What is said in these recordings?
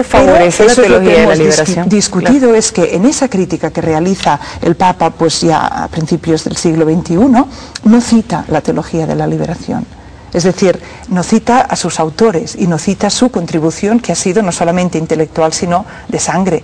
favorece la teología de la liberación. Discutido, claro, es que en esa crítica que realiza el Papa, pues ya a principios del siglo XXI, no cita la teología de la liberación. Es decir, no cita a sus autores y no cita su contribución, que ha sido no solamente intelectual, sino de sangre,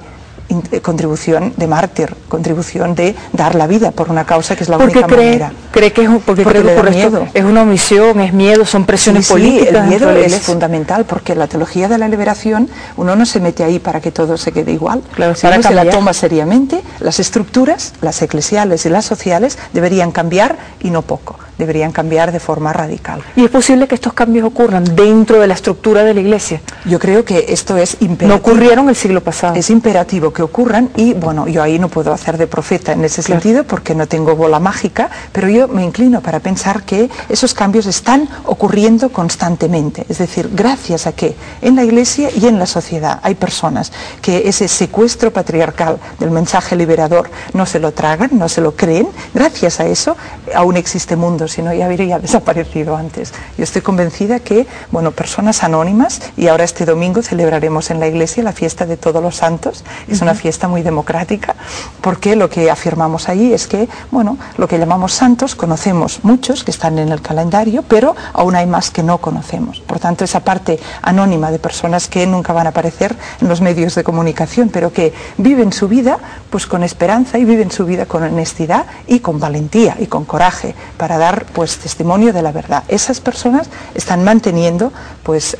contribución de mártir, contribución de dar la vida por una causa que es la única manera. ¿Cree que es una omisión, es miedo, son presiones políticas? El miedo es fundamental, porque la teología de la liberación, uno no se mete ahí para que todo se quede igual. Claro, si uno se la toma seriamente, las estructuras, las eclesiales y las sociales, deberían cambiar, y no poco, deberían cambiar de forma radical. ¿Y es posible que estos cambios ocurran dentro de la estructura de la Iglesia? Yo creo que esto es imperativo. No ocurrieron el siglo pasado. Es imperativo que ocurran, y bueno, yo ahí no puedo hacer de profeta en ese sentido, porque no tengo bola mágica, pero yo me inclino para pensar que esos cambios están ocurriendo constantemente. Es decir, gracias a que en la Iglesia y en la sociedad hay personas que ese secuestro patriarcal del mensaje liberador no se lo tragan, no se lo creen, gracias a eso aún existe mundo, si no ya habría desaparecido antes. Yo estoy convencida que, bueno, personas anónimas, y ahora este domingo celebraremos en la Iglesia la fiesta de Todos los Santos, es una fiesta muy democrática, porque lo que afirmamos ahí es que, bueno, lo que llamamos santos, conocemos muchos que están en el calendario, pero aún hay más que no conocemos. Por tanto, esa parte anónima de personas que nunca van a aparecer en los medios de comunicación, pero que viven su vida pues con esperanza, y viven su vida con honestidad y con valentía y con coraje para dar pues testimonio de la verdad. Esas personas están manteniendo pues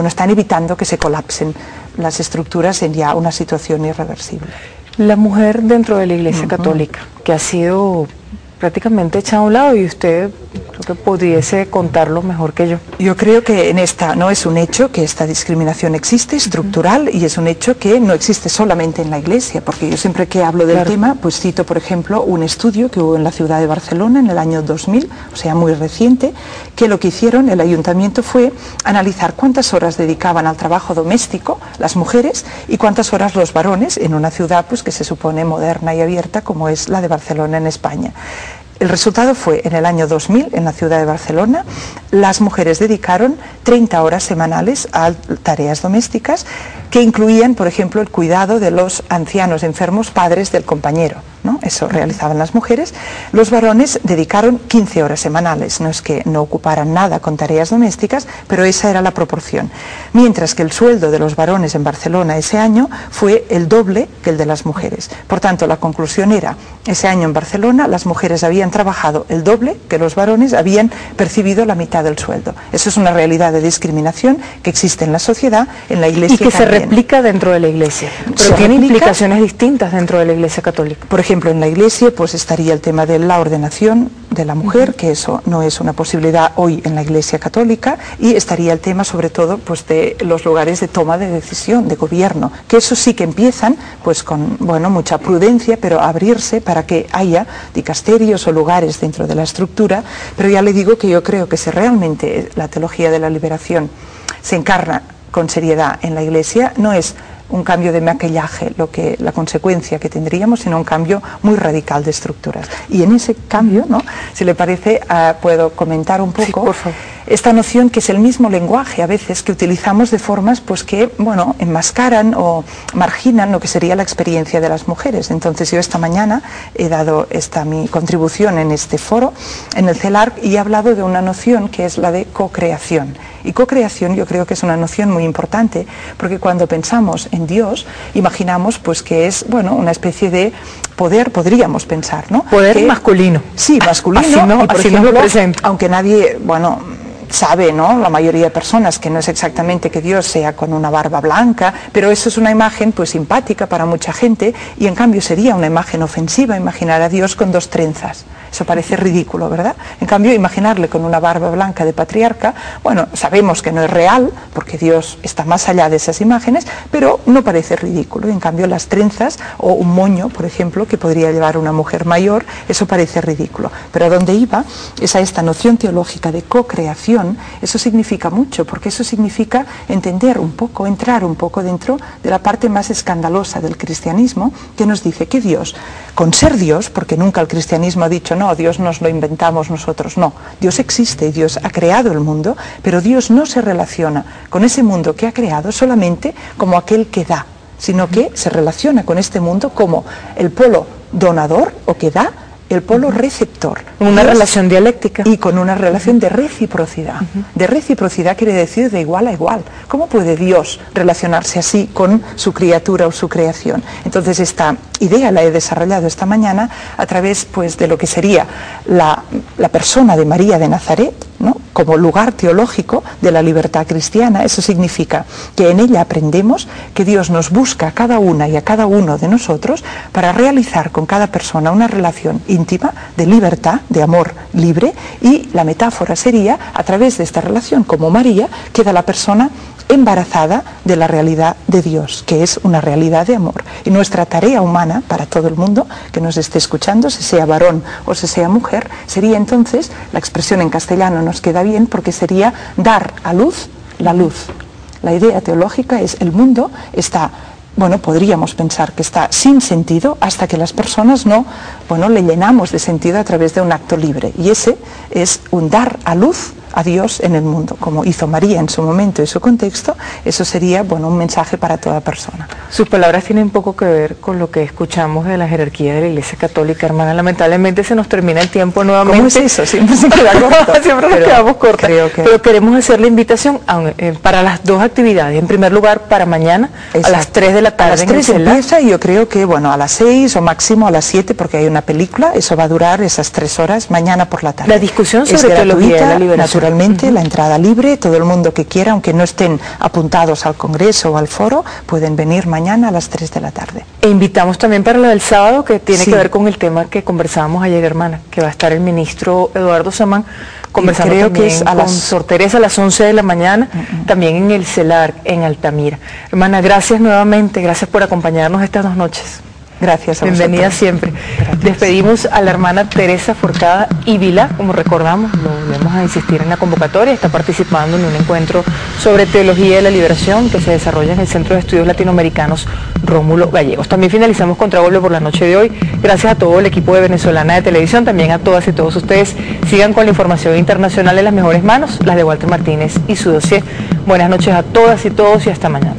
están evitando que se colapsen las estructuras en ya una situación irreversible. La mujer dentro de la Iglesia católica, que ha sido prácticamente echada a un lado, y usted creo que pudiese contarlo mejor que yo. Yo creo que en esta no es un hecho que esta discriminación existe, estructural, y es un hecho que no existe solamente en la Iglesia, porque yo siempre que hablo del tema, pues cito, por ejemplo, un estudio que hubo en la ciudad de Barcelona en el año 2000, o sea, muy reciente, que lo que hicieron el ayuntamiento fue analizar cuántas horas dedicaban al trabajo doméstico las mujeres y cuántas horas los varones, en una ciudad pues que se supone moderna y abierta como es la de Barcelona en España. El resultado fue, en el año 2000, en la ciudad de Barcelona, las mujeres dedicaron 30 horas semanales a tareas domésticas, que incluían, por ejemplo, el cuidado de los ancianos enfermos padres del compañero, ¿no? Eso realizaban las mujeres. Los varones dedicaron 15 horas semanales, no es que no ocuparan nada con tareas domésticas, pero esa era la proporción. Mientras que el sueldo de los varones en Barcelona ese año fue el doble que el de las mujeres. Por tanto, la conclusión era, ese año en Barcelona las mujeres habían trabajado el doble que los varones, habían percibido la mitad del sueldo. Eso es una realidad de discriminación que existe en la sociedad, en la Iglesia y que también. Se replica dentro de la Iglesia, pero tiene implicaciones distintas dentro de la Iglesia católica. Por ejemplo, en la Iglesia pues estaría el tema de la ordenación de la mujer, que eso no es una posibilidad hoy en la Iglesia católica, y estaría el tema sobre todo pues de los lugares de toma de decisión, de gobierno, que eso sí que empiezan pues con, bueno, mucha prudencia, pero a abrirse para que haya dicasterios o lugares dentro de la estructura. Pero ya le digo que yo creo que si realmente la teología de la liberación se encarna con seriedad en la Iglesia, no es un cambio de maquillaje la consecuencia que tendríamos, sino un cambio muy radical de estructuras. Y en ese cambio, ¿no?, si le parece, puedo comentar un poco, sí, por favor, esta noción que es el mismo lenguaje a veces que utilizamos de formas pues que, bueno, enmascaran o marginan lo que sería la experiencia de las mujeres. Entonces yo esta mañana he dado mi contribución en este foro, en el CELAR, y he hablado de una noción que es la de co-creación. Y co-creación yo creo que es una noción muy importante, porque cuando pensamos en Dios, imaginamos pues que es, bueno, una especie de poder, podríamos pensar, ¿no? Poder masculino. Sí, masculino. Así no, y por así ejemplo, lo presento. Aunque nadie, bueno, sabe, ¿no?, la mayoría de personas, que no es exactamente que Dios sea con una barba blanca, pero eso es una imagen pues simpática para mucha gente, y en cambio sería una imagen ofensiva imaginar a Dios con 2 trenzas. Eso parece ridículo, ¿verdad? En cambio, imaginarle con una barba blanca de patriarca, bueno, sabemos que no es real, porque Dios está más allá de esas imágenes, pero no parece ridículo. En cambio, las trenzas o un moño, por ejemplo, que podría llevar una mujer mayor, eso parece ridículo. Pero a donde iba es a esta noción teológica de co-creación. Eso significa mucho, porque eso significa entender un poco, entrar un poco dentro de la parte más escandalosa del cristianismo, que nos dice que Dios con ser Dios, porque nunca el cristianismo ha dicho, no, Dios nos lo inventamos nosotros, no, Dios existe, Dios ha creado el mundo, pero Dios no se relaciona con ese mundo que ha creado solamente como aquel que da, sino que se relaciona con este mundo como el polo donador o que da, el polo receptor. Una relación dialéctica. Y con una relación de reciprocidad. De reciprocidad quiere decir de igual a igual. ¿Cómo puede Dios relacionarse así con su criatura o su creación? Entonces esta idea la he desarrollado esta mañana a través pues, de lo que sería la persona de María de Nazaret, ¿no? Como lugar teológico de la libertad cristiana. Eso significa que en ella aprendemos que Dios nos busca a cada una y a cada uno de nosotros para realizar con cada persona una relación íntima de libertad, de amor libre, y la metáfora sería, a través de esta relación, como María, queda la persona embarazada de la realidad de Dios, que es una realidad de amor. Y nuestra tarea humana, para todo el mundo que nos esté escuchando, si sea varón o si sea mujer, sería entonces, la expresión en castellano nos queda bien, porque sería dar a luz la luz. La idea teológica es, el mundo está, bueno, podríamos pensar que está sin sentido hasta que las personas no, bueno, le llenamos de sentido a través de un acto libre. Y ese es un dar a luz a Dios en el mundo, como hizo María en su momento y su contexto. Eso sería, bueno, un mensaje para toda persona. Sus palabras tienen poco que ver con lo que escuchamos de la jerarquía de la Iglesia Católica, hermana. Lamentablemente se nos termina el tiempo nuevamente. ¿Cómo es eso? Siempre se queda corto. Siempre nos quedamos cortas. Pero queremos hacer la invitación para las dos actividades. En primer lugar, para mañana, a las 3 de la tarde. A las 3 empieza, y yo creo que, bueno, a las 6 o máximo a las 7, porque hay una película. Eso va a durar esas 3 horas mañana por la tarde. La discusión sobre teología de la liberación. Naturalmente, la entrada libre, todo el mundo que quiera, aunque no estén apuntados al congreso o al foro, pueden venir mañana a las 3 de la tarde. E invitamos también para la del sábado, que tiene que ver con el tema que conversábamos ayer, hermana, que va a estar el ministro Eduardo Samán conversando creo también que es con Sor Teresa a las 11 de la mañana, también en el CELAR, en Altamira. Hermana, gracias nuevamente, gracias por acompañarnos estas 2 noches. Gracias a Bienvenida vosotros. siempre. Gracias. Despedimos a la hermana Teresa Forcada Ívila, como recordamos, lo volvemos a insistir en la convocatoria, está participando en un encuentro sobre teología de la liberación que se desarrolla en el Centro de Estudios Latinoamericanos Rómulo Gallegos. También finalizamos Contragolpe por la noche de hoy. Gracias a todo el equipo de Venezolana de Televisión, también a todas y todos ustedes. Sigan con la información internacional en las mejores manos, las de Walter Martínez y su dossier. Buenas noches a todas y todos y hasta mañana.